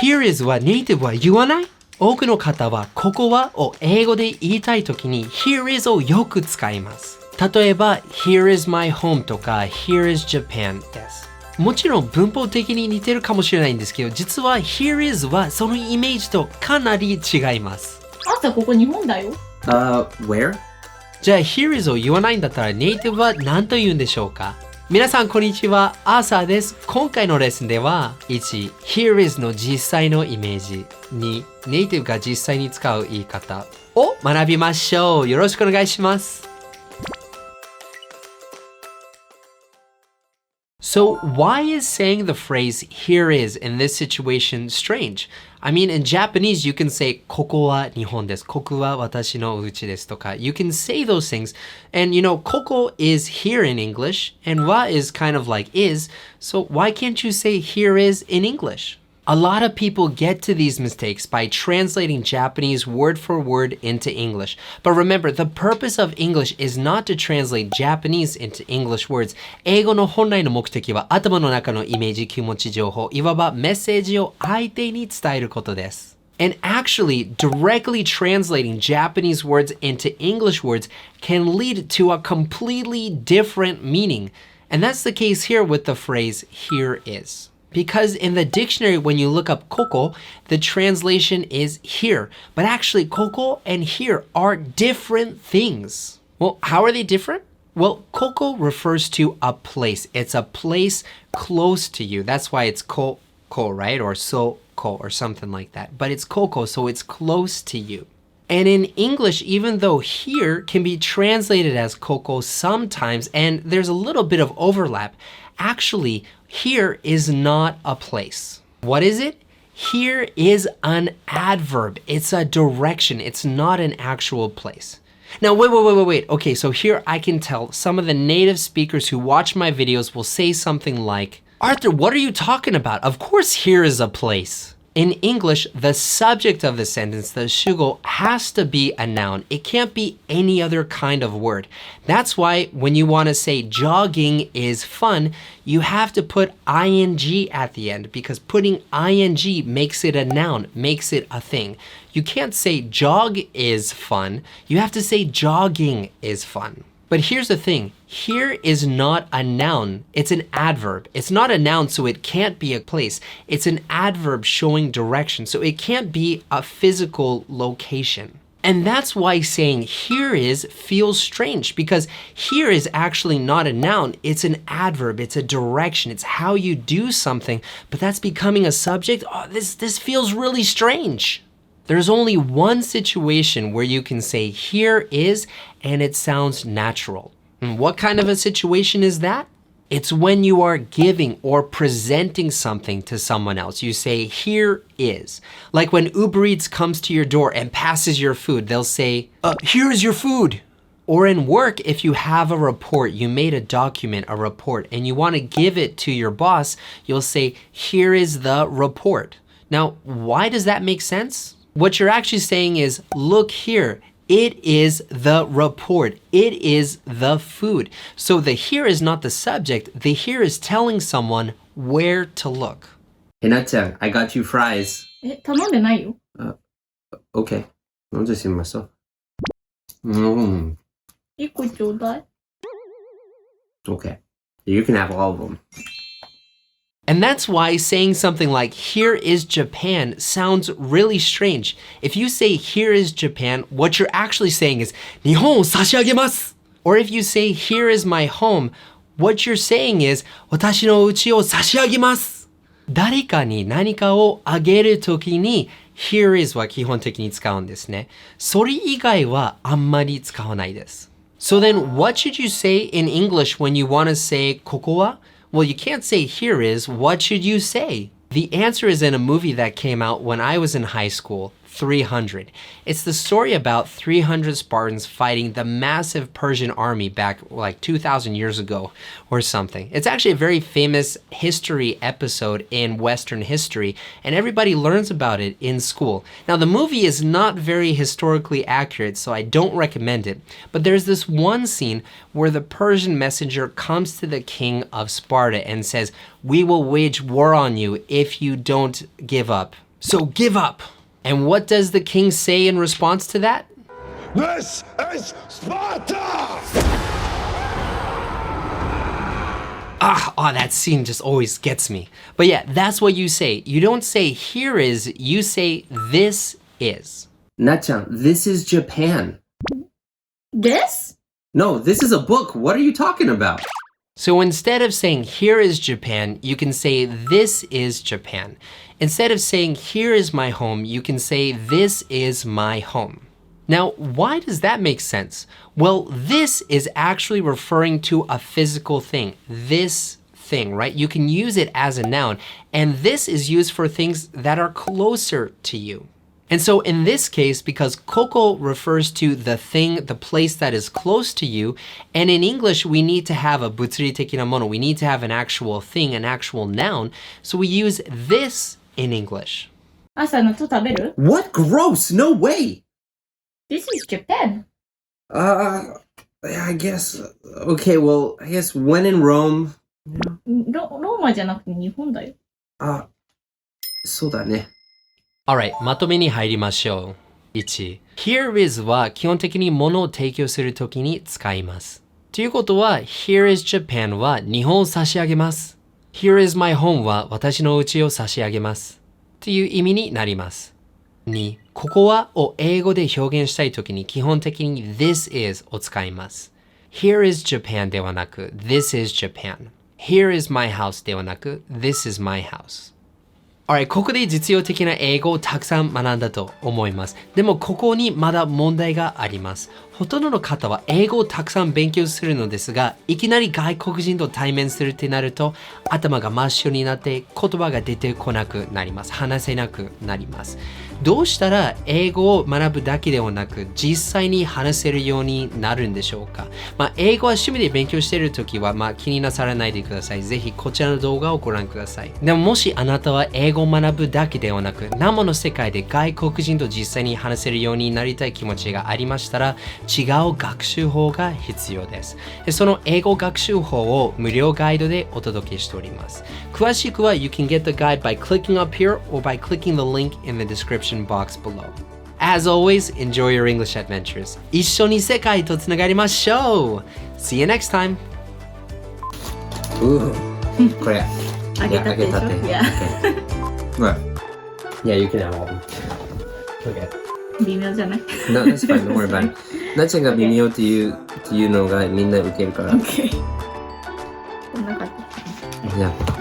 Here is はネイティブは言わない？多くの方はここはを英語で言いたいときに Here is をよく使います。例えば Here is my home とか Here is Japan です。もちろん文法的に似てるかもしれないんですけど、実は Here is はそのイメージとかなり違います。あんたここ日本だよ。Where? じゃあ Here is を言わないんだったらネイティブは何と言うんでしょうか？皆さんこんにちは、アーサーです。今回のレッスンでは1、Here is の実際のイメージ2、ネイティブが実際に使う言い方を学びましょう。よろしくお願いします。So why is saying the phrase here is in this situation strange? I mean, in Japanese, you can say ここは日本です。ここは私の家ですとか。You can say those things. And you know, ここ is here in English, and は is kind of like is. So why can't you say here is in English? A lot of people get to these mistakes by translating Japanese word for word into English. But remember, the purpose of English is not to translate Japanese into English words. 英語の本来の目的は頭の中のイメージ、気持ち、情報、いわばメッセージを相手に伝えることです。And actually, directly translating Japanese words into English words can lead to a completely different meaning. And that's the case here with the phrase here is.Because in the dictionary, when you look up ここ, the translation is here. But actually, ここ and here are different things. Well, how are they different? Well, ここ refers to a place. It's a place close to you. That's why it's ここ, right? Or そこ or something like that. But it's ここ, so it's close to you. And in English, even though here can be translated as ここ sometimes, and there's a little bit of overlap, actually, here is not a place. What is it? Here is an adverb. It's a direction. It's not an actual place. Now, wait. Okay, so here I can tell some of the native speakers who watch my videos will say something like, Arthur, what are you talking about? Of course here is a place. In English, the subject of the sentence, the 主語, has to be a noun. It can't be any other kind of word. That's why when you want to say jogging is fun, you have to put ing at the end because putting ing makes it a noun, makes it a thing. You can't say jog is fun. You have to say jogging is fun. But here's the thing. Here is not a noun. It's an adverb. It's not a noun, so it can't be a place. It's an adverb showing direction, so it can't be a physical location. And that's why saying here is feels strange because here is actually not a noun. It's an adverb. It's a direction. It's how you do something, but that's becoming a subject. Oh, this feels really strange.There's only one situation where you can say here is and it sounds natural. And what kind of a situation is that? It's when you are giving or presenting something to someone else. You say here is. Like when Uber Eats comes to your door and passes your food, they'll say, here is your food. Or in work, if you have a report, you made a document, a report, and you want to give it to your boss, you'll say, here is the report. Now, why does that make sense?What you're actually saying is, look here, it is the report. It is the food. So the here is not the subject. The here is telling someone where to look. Hinata, I got you fries. 頼んでないよ。Okay. I'll just eat myself. 一個ちょうだい。Okay. You can have all of them.And that's why saying something like, here is Japan, sounds really strange. If you say, here is Japan, what you're actually saying is, 日本を差し上げます. Or if you say, here is my home, what you're saying is, 私の家を差し上げます. 誰かに何かをあげるときに、here is は基本的に使うんですね。それ以外はあんまり使わないです。So then, what should you say in English when you want to say, ここは? Well, you can't say here is. What should you say? The answer is in a movie that came out when I was in high school, 300. It's the story about 300 Spartans fighting the massive Persian army back like 2,000 years ago or something. It's actually a very famous history episode in Western history, and everybody learns about it in school. Now, the movie is not very historically accurate, so I don't recommend it. But there's this one scene where the Persian messenger comes to the king of Sparta and says, "We will wage war on you if you don't give up." So give up. And what does the king say in response to that? This is Sparta! That scene just always gets me. But yeah, that's what you say. You don't say here is, you say this is. Nachan, this is Japan. This? No, this is a book. What are you talking about? So instead of saying here is Japan, you can say this is Japan. Instead of saying here is my home, you can say this is my home. Now, why does that make sense? Well, this is actually referring to a physical thing. This thing, right? You can use it as a noun, and this is used for things that are closer to you. And so in this case, because koko refers to the thing, the place that is close to you, and in English, we need to have a 物理的なもの. We need to have an actual thing, an actual noun. So we use this in English. 朝のと食べる？ What? Gross! No way! This is Japan. Yeah, I guess. Okay, well, I guess when in Rome. ローマじゃなくて日本だよ。そうだね。Alright, まとめに入りましょう。1. Here is は基本的に物を提供するときに使います。ということは、Here is Japan は日本を差し上げます。Here is my home は私の家を差し上げます。という意味になります。2. ここはを英語で表現したいときに基本的に This is を使います。Here is Japan ではなく This is Japan。Here is my house ではなく This is my house。Alright, ここで実用的な英語をたくさん学んだと思います。でもここにまだ問題があります。ほとんどの方は英語をたくさん勉強するのですが、いきなり外国人と対面するってなると、頭が真っ白になって言葉が出てこなくなります。話せなくなります。どうしたら英語を学ぶだけではなく、実際に話せるようになるんでしょうか。英語は趣味で勉強しているときは、気になさらないでください。ぜひこちらの動画をご覧ください。でももしあなたは英語を学ぶだけではなく、生の世界で外国人と実際に話せるようになりたい気持ちがありましたら、違う学習法が必要です。その英語学習法を無料ガイドでお届けしております。詳しくは You can get the guide by clicking up here or by clicking the link in the description box below. As always, enjoy your English adventures. 一緒に世界とつながりましょう See you next time! これ。あげたてでしょ？ Yeah. Right. Yeah, you can have all of them. Okay. 微妙じゃない？ No, that's fine. Don't worry about it. なっちゃんが微妙っていうのがみんな受けるから。OK。こんな感じ。Yeah.